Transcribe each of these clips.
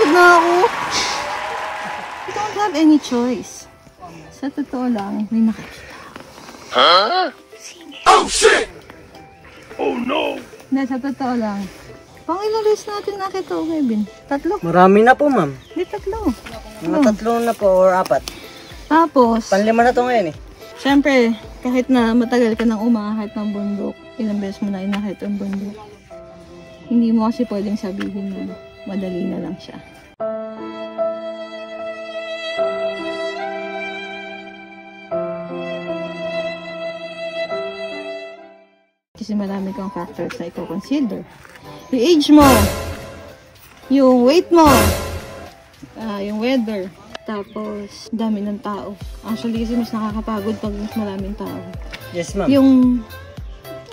Pagod na ako. I don't have any choice. Sa totoo lang, may nakakita. Huh? Oh shit! Oh no! Hindi, sa totoo lang. Pang ilang days natin nakita ko, Kevin? 3? Marami na po, ma'am. Hindi, 3. Mga 3 na po or 4. Tapos, Panlima na to ngayon eh. syempre, kahit na matagal ka nang umakit ng bundok, ilang beses mo na inakit ang bundok, hindi mo kasi pwedeng sabihin na madali na lang siya. Kasi marami kang factors na i-consider. Yung age mo, yung weight mo, yung weather, tapos dami ng tao. Actually kasi mas nakakapagod pag mas maraming tao. Yes, ma'am. Yung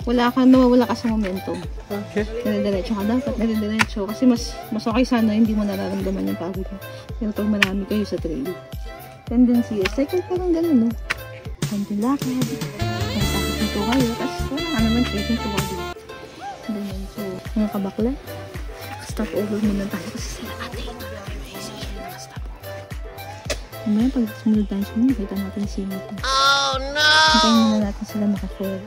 nawawala ka sa momentum. Okay. Nadidiretso ka dapat, nadidiretso. Kasi mas okay sana hindi mo nararamdaman yung pagod mo. Pero pag marami kayo sa trail, tendency is, cycle parang gano'n, no? Konting lakad, kontakit nito kayo, tapos wala ka naman trail nito kayo. Ganyan. So, mga kabakla, stop over muna tayo kasi sila ate. Nakastop over. Mamaya pag sumunod tayo sumunod, kita natin sila. Oh no! Hintayin muna natin sila maka-fair.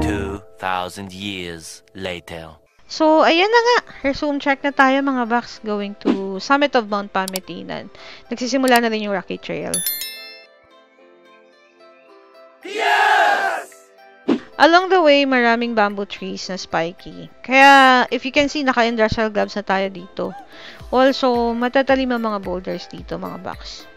2,000 years later. So, ayan na nga. Resume check na tayo mga Vax going to summit of Mount Pametinan. Nagsisimula na rin yung Rocky Trail. Yes! Along the way, maraming bamboo trees na spiky. Kaya, if you can see, naka-industrial gloves na tayo dito. Also, matatalim ang mga boulders dito mga Vax.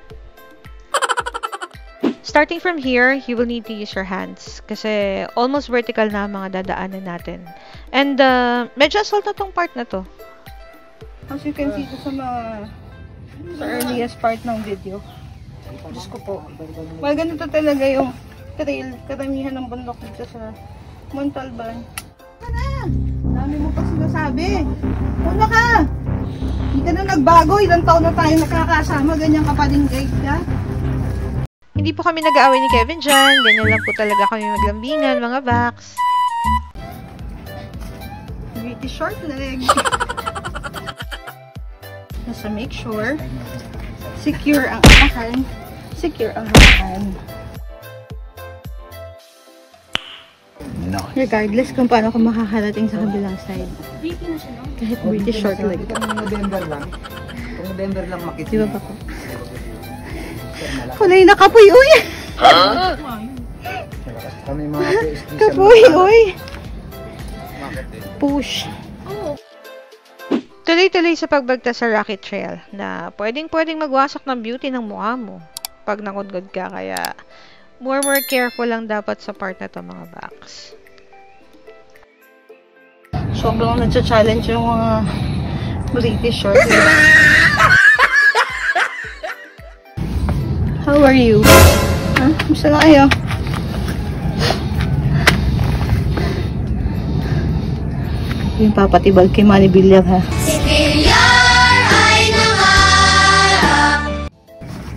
Starting from here, you will need to use your hands kasi almost vertical na ang mga dadaanan natin. And medyo assault na tong part na to. As you can see sa earliest part ng video. Diyos ko po. Well, ganito talaga yung trail, karamihan ng bundok dito sa Montalban. Dami mo pa sinasabi. Una ka! Hindi ka na nagbago. Ilang taon na tayo nakakasama. Ganyan ka pa din guide ka. Hindi po kami nag-aaway ni Kevin dyan. Ganyan lang po talaga kami maglambingan, mga Vax. Pretty short leg. Basta make sure secure ang apakan. Secure ang hawakan. No. Regardless kung paano ka makakarating sa kabilang side. Kahit pretty short leg. Kung November lang makita. Di ba pa ko? Kulay na kapoy, uy! Huh? Kami mga Kapoy, uy! Push. Tuloy-tuloy sa pagbagta sa Rocky Trail na pwedeng magwasak ng beauty ng mukha mo pag nangudgod ka. Kaya, more careful lang dapat sa part na to mga Vax. Sobrang nagsa-challenge yung mga British short leg. How are you? Gusto na kayo? Yung papatibag kay Manny Villar, ha? Si Villar ay nangarap.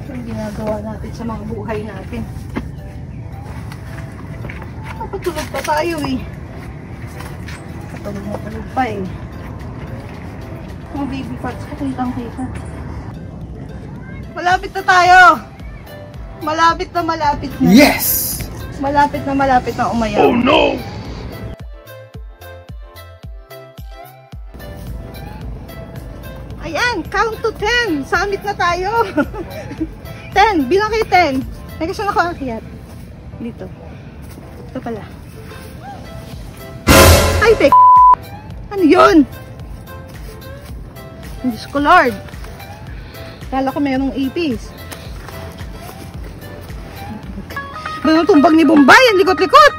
Ito yung ginagawa natin sa mga buhay natin. Napatulog pa tayo, eh. Patulog pa, eh. Mga baby parts ko, kitang-kita. Malapit na tayo! Malapit na. Yes! Malapit na umayaw. Oh no! Ayan, count to 10. Summit na tayo. 10. Bilang kayo 10. May gusto na ako akyat. Dito. Ito pala. Ay, tek. Ano yun? Diyos ko, Lord. Kala ko mayroong ipis. Mayroong tumbang ni Bombay. Ang likot-likot.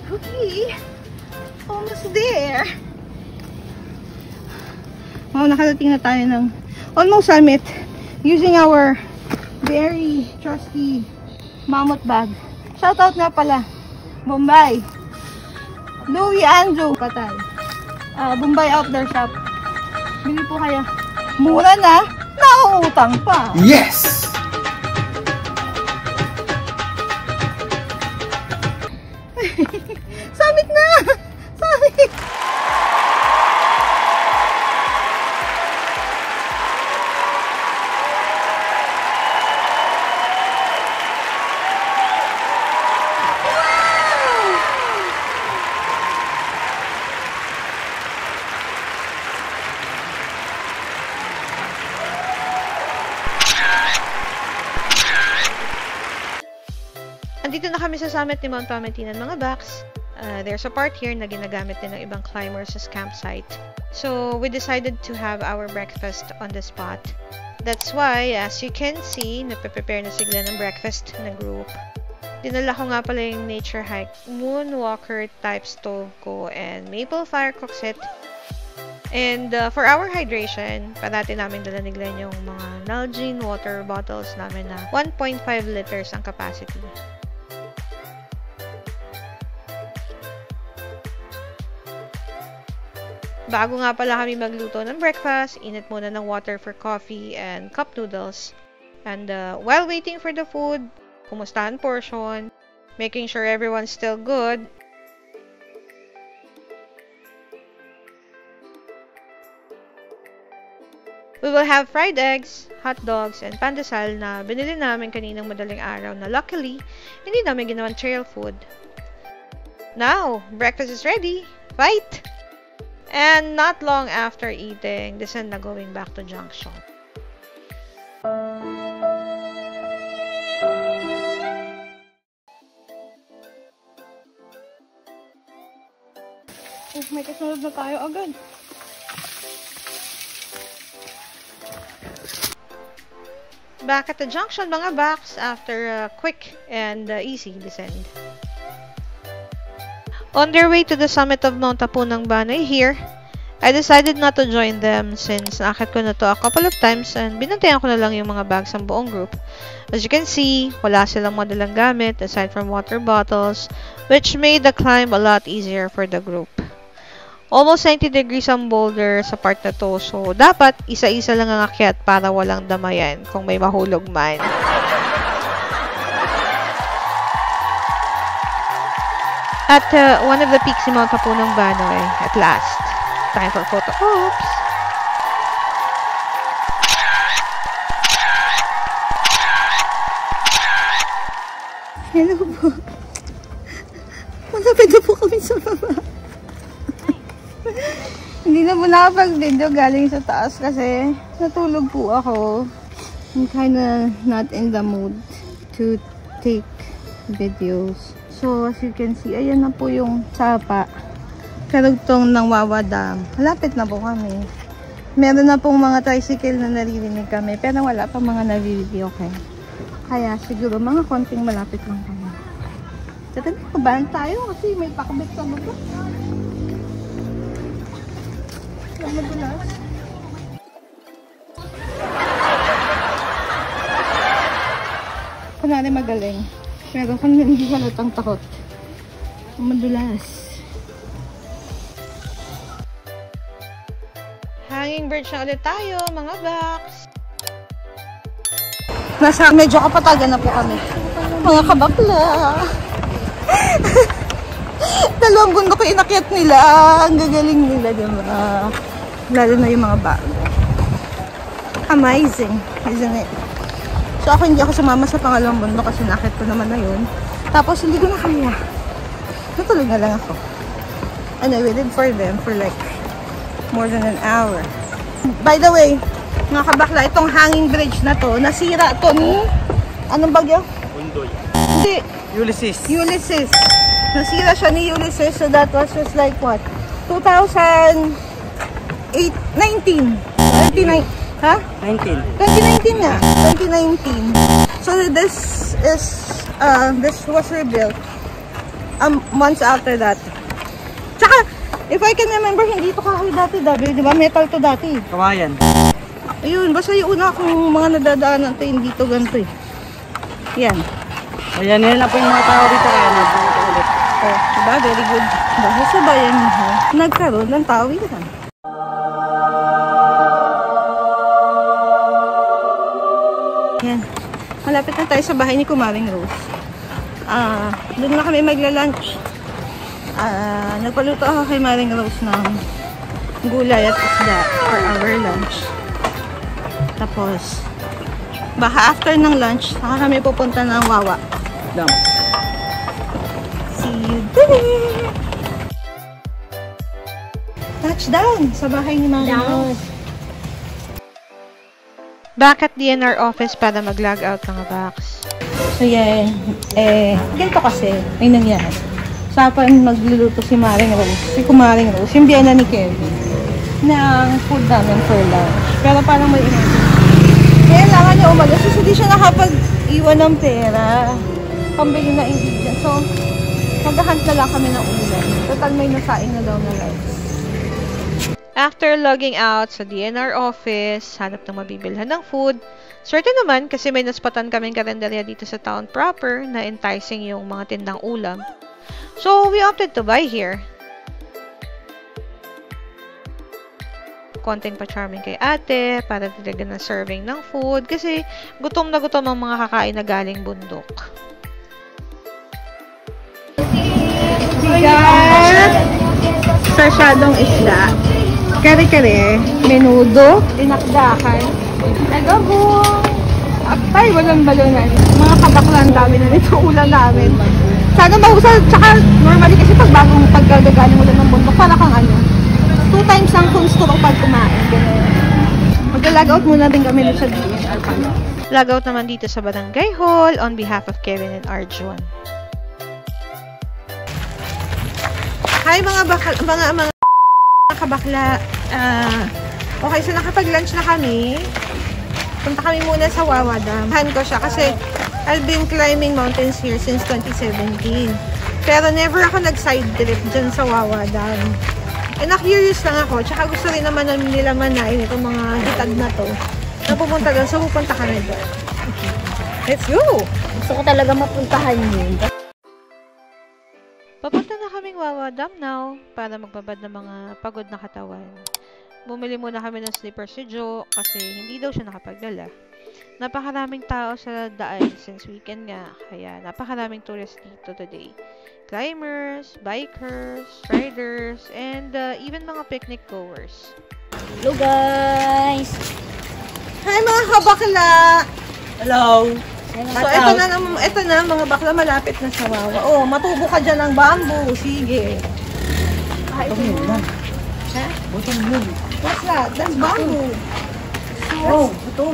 Okay. Almost there. Nakarating na tayo ng almost summit using our very trusty mammoth bag. Shoutout nga pala. Bombay. Louie Andrew. Patay. Bombay Outdoor Shop. Bili po kayo. Mura na. Nauutang pa. Yes! Summit na! Summit! andito na kami sa summit ni Mount Pametinan, mga baks. There's a part here na ginagamit din ng ibang climbers as campsite. So, we decided to have our breakfast on the spot. That's why, as you can see, nagpe-prepare na sila ng breakfast na group. Dinala ko nga pala yung Nature Hike Moonwalker type stove ko and maple fire cook set. And for our hydration, parati namin dala ni Glenn yung mga Nalgene water bottles namin na 1.5 liters ang capacity. Bago nga pala kami magluto ng breakfast, init muna ng water for coffee and cup noodles. And while waiting for the food, kumustahan portion, making sure everyone's still good. We will have fried eggs, hot dogs, and pandesal na binili namin kaninang madaling araw na luckily, hindi namin ginawang trail food. Now, breakfast is ready! Fight! And not long after eating, descend na going back to Junction. Oh, may kasunod na tayo agad. Back at the junction, mga baks, after a quick and easy descend. On their way to the summit of Mount Apunang Banay here, I decided not to join them since nakakit ko na to a couple of times and binantayan ko na lang yung mga bags ng buong group. As you can see, wala silang madalang gamit aside from water bottles, which made the climb a lot easier for the group. Almost 90 degrees ang boulder sa part na to, so dapat isa-isa lang ang akyat para walang damayan kung may mahulog man. At one of the peaks ni Mount Apunang Banay, at last, time for photo ops! Hello po. Malapit na po kami sa baba. Hindi na po nakapag-video galing sa taas kasi natulog po ako. I'm kinda not in the mood to take videos. So, as you can see, ayan na po yung sapa. Karugtong ng Wawa Dam. Malapit na po kami. Meron na pong mga tricycle na naririnig kami, pero wala pa mga nare-video, okay? Kaya siguro mga konting malapit lang kami. Tara na, kabahan tayo kasi may pakabit sa baba. Madulas. Kunwari magaling. Pero kung hindi halatang takot. Madulas. Hanging bridge na ulit tayo, mga baks. Nasa medyo kapatagan na po kami. Mga kabakla. Dalawang bundok ko inakyat nila. Ang gagaling nila, diba? Lalo na yung mga bago. Amazing, isn't it? So ako hindi ako sumama sa pangalawang bundok kasi nakit ko naman na yun. Tapos hindi ko na kaya. Natulog na lang ako. And I waited for them for like more than an hour. By the way, mga kabakla, itong hanging bridge na to, nasira to ni... Anong bagyo? Undoy. Hindi. Ulysses. Ulysses. Nasira siya ni Ulysses, so that was just like what? 2019. 29. Ha? 19. 2019 nga. 2019. So this was rebuilt months after that. Tsaka, if I can remember, hindi ito kahoy dati, di ba? Metal to dati. Kawayan. Ayun, basta yung una akong mga nadadaanan to, hindi to ganito eh. Yan. Ayan, yan na po yung mga tao dito kaya nabuto ulit. Oh, diba? Very good. Dahil sa bayan mo, nagkaroon ng tawiran. Yan. Malapit na tayo sa bahay ni Kumaring Rose. Doon na kami magla-lunch. Nagpaluto ako kay Maring Rose ng gulay at isda for our lunch. Tapos, baka after ng lunch, saka kami pupunta ng Wawa. Dam. See you there! Touchdown sa bahay ni Maring Rose. back at DNR office para mag-log out mga box. So yan, ganito kasi, may nangyari. Usapan magluluto si Maring Rose, si Kumaring Rose, yung biyana ni Kevin, ng food namin for lunch. Pero parang may kailangan niya umalis kasi hindi siya nakapag-iwan ng pera. Pambili na ingredients. So, maghahunt na lang kami ng ulam. Total may nasaing na daw na rice. After logging out sa DNR office, hanap ng mabibilhan ng food. Swerte naman kasi may naspatan kaming karinderya dito sa town proper na enticing yung mga tindang ulam. So, we opted to buy here. Konting pa-charming kay ate para talaga na serving ng food kasi gutom na gutom ang mga kakain na galing bundok. Bigas, sarsyadong isda, kare-kare, menudo, dinakdakan, nagabong, apay, walang balunan. Mga kabaklan dami na nito, ulan namin. Sana mahusal, tsaka normally kasi pagkagagaling mo lang ng bundok, para kang 2 times ang gusto ko pag kumain. Mag-log out muna din kami sa DNR pala. Log out naman dito sa Barangay Hall on behalf of Kevin and Arjun. Hi mga kabakla. Okay, so nakapag-lunch na kami. Punta kami muna sa Wawa Dam. Han ko siya kasi I've been climbing mountains here since 2017. Pero never ako nag-side trip dyan sa Wawa Dam. Na-curious lang ako. Tsaka gusto rin naman nila manain itong mga hitag na to. Na pupunta doon. So pupunta kami doon. Let's go! Gusto ko talaga mapuntahan yun. Papunta na kaming Wawa Dam now para magbabad ng mga pagod na katawan. Bumili muna kami ng slippers si Joe kasi hindi daw siya nakapagdala. Napakaraming tao sa daan since weekend nga. Kaya napakaraming tourists dito today. Climbers, bikers, riders, and even mga picnic goers. Hello guys! Hi mga kabakla! Hello! So ito na mga bakla, malapit na sa Wawa. Oh, matubo ka dyan ng bamboo. Sige. Ito yun. What's that? That's bamboo. Oh, ito.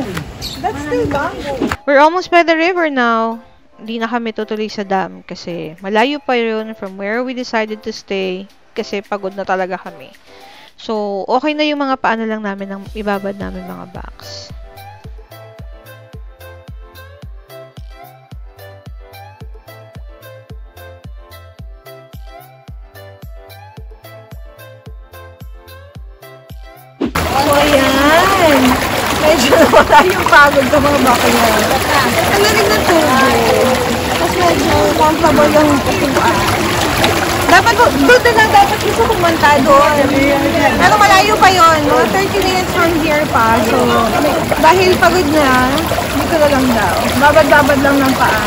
That's still bamboo. We're almost by the river now. Hindi na kami tutuloy sa dam kasi malayo pa yun from where we decided to stay kasi pagod na talaga kami. So, okay na yung mga paano lang namin ng ibabad namin mga box. So, ayan. Medyo nawala yung pagod ko mga bakla. Ang lamig ng tubig. Tapos medyo comfortable yung upuan. Dapat doon na lang dapat gusto pumunta doon. Pero malayo pa yon, mga 30 minutes from here pa. So, dahil pagod na, dito na lang daw. Babad-babad lang ng paa.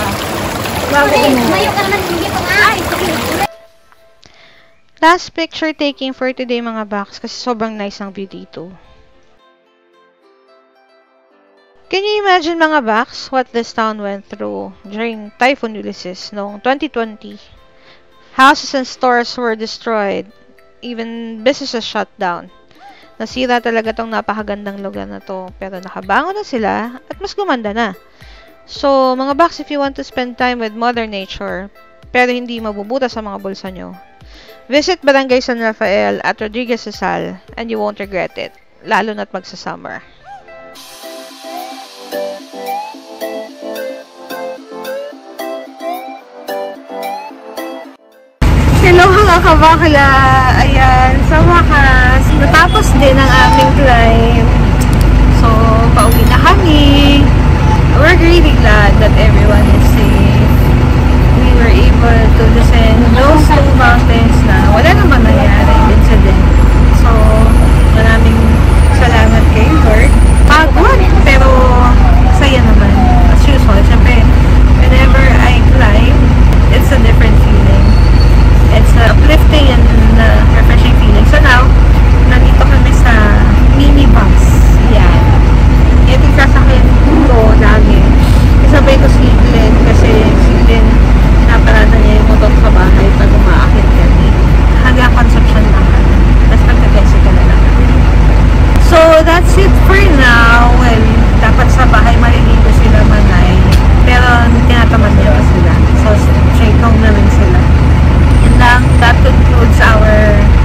Bago Mayo ka naman, hindi ko nga. Last picture taking for today mga box kasi sobrang nice ang view dito. Can you imagine mga box what this town went through during Typhoon Ulysses noong 2020? Houses and stores were destroyed. Even businesses shut down. Nasira talaga tong napakagandang lugar na to. Pero nakabangon na sila at mas gumanda na. So, mga box, if you want to spend time with Mother Nature, pero hindi mabubuta sa mga bulsa nyo, visit Barangay San Rafael at Rodriguez Rizal and you won't regret it. Lalo na't magsa-summer. Hello mga kabakla! Ayan, sa wakas, natapos din ang aming climb. So, pauwi na kami. We're really glad that everyone is safe. We were able to descend those 2 mountains na wala naman nangyaring incident. So, maraming salamat kay Lord. Pagod, pero saya naman. As usual, syempre, whenever I climb, it's a different feeling. It's an uplifting and refreshing feeling. So now, nandito kami sa minibus. Yan. Ito yung sasakyan ko namin. Isabay ko si Glenn kasi si Glenn pinaparada niya yung motor sa bahay pag umaakit kami. Hanggang Concepcion lang kami. Tapos nagka-Jessica na lang kami. So, that's it for now. Well, dapat bahay, maliligo sila manay. Pero tinatamad niya pa sila. So, straight home na rin sila. Yun lang. That concludes our